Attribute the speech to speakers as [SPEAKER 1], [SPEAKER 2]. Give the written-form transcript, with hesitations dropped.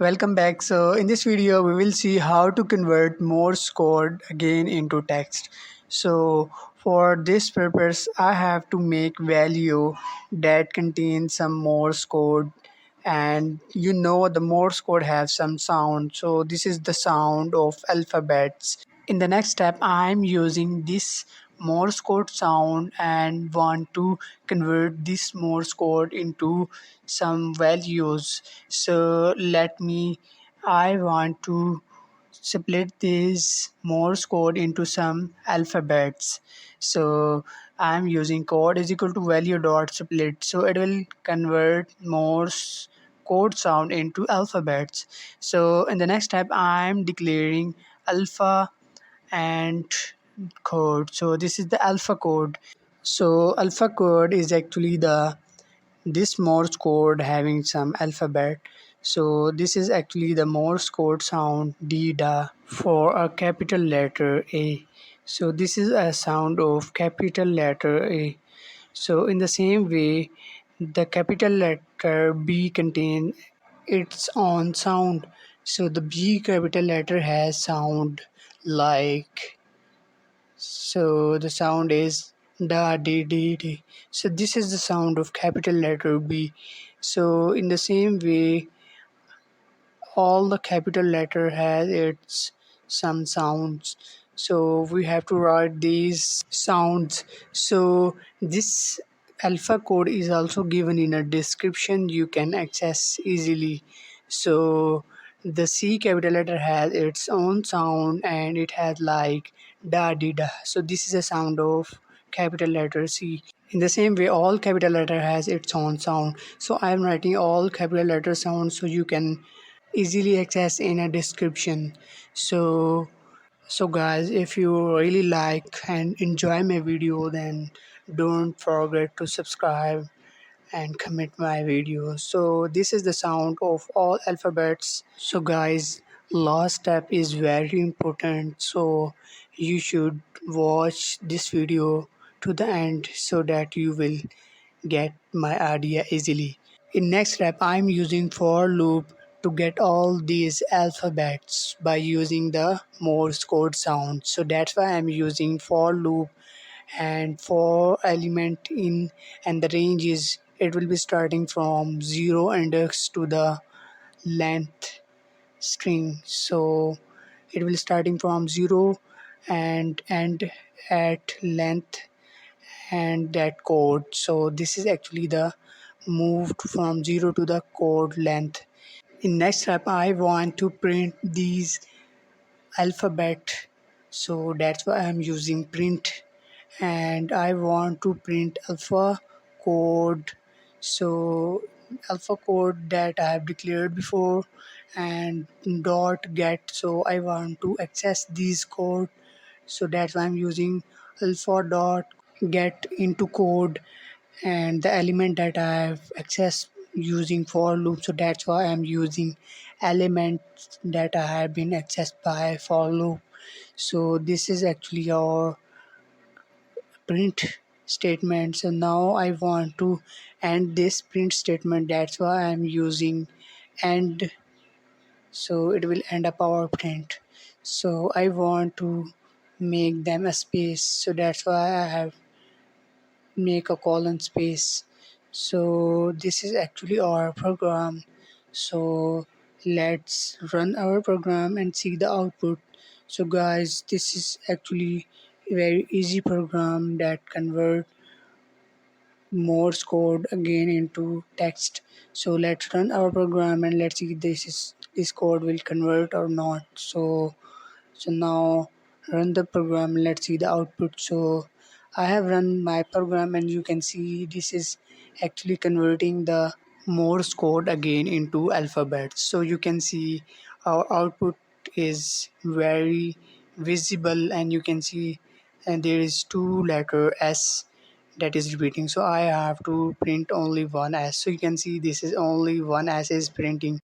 [SPEAKER 1] Welcome back. So in this video we will see how to convert Morse code again into text. So for this purpose I have to make value that contains some Morse code, and the Morse code has some sound. So this is the sound of alphabets. In the next step I'm using this Morse code sound and want to convert this Morse code into some values. So I want to split this Morse code into some alphabets. So I'm using code is equal to value dot split. So it will convert Morse code sound into alphabets. So in the next step I'm declaring alpha and code. So this is the alpha code. So alpha code is actually the this Morse code having some alphabet. So this is actually the Morse code sound D da for a capital letter A. So this is a sound of capital letter A. So in the same way, the capital letter B contain its own sound. So the B capital letter has sound like, so the sound is da di di di. So this is the sound of capital letter B. So in the same way, all the capital letter has its some sounds. So we have to write these sounds. So this alpha code is also given in a description you can access easily. So the C capital letter has its own sound and it has like da di da. So this is a sound of capital letter C. In the same way, all capital letter has its own sound. So I am writing all capital letter sounds so you can easily access in a description. So guys, if you really like and enjoy my video, then don't forget to subscribe and comment my video. So this is the sound of all alphabets. So guys, last step is very important, so you should watch this video to the end so that you will get my idea easily. In next step I'm using for loop to get all these alphabets by using the Morse code sound. So that's why I'm using for loop, and for element in, and the range is, it will be starting from 0 index to the length string. So it will starting from 0 and end at length and that code. So this is actually the moved from 0 to the code length. In next step I want to print these alphabet, so that's why I'm using print, and I want to print alpha code. So alpha code that I have declared before and dot get. So I want to access these code, so that's why I'm using alpha dot get into code and the element that I have accessed using for loop. So that's why I'm using elements that I have been accessed by for loop. So this is actually our print statement. So now I want to end this print statement. That's why I'm using end. So it will end up our print. So I want to make them a space. So that's why I have make a colon space. So this is actually our program. So let's run our program and see the output. So guys, this is actually a very easy program that convert Morse code again into text. So let's run our program and let's see this code will convert or not. So now run the program, let's see the output. So I have run my program and you can see this is actually converting the Morse code again into alphabets. So you can see our output is very visible, and you can see, and there is two letter S that is repeating. So I have to print only one S. So you can see this is only one S is printing.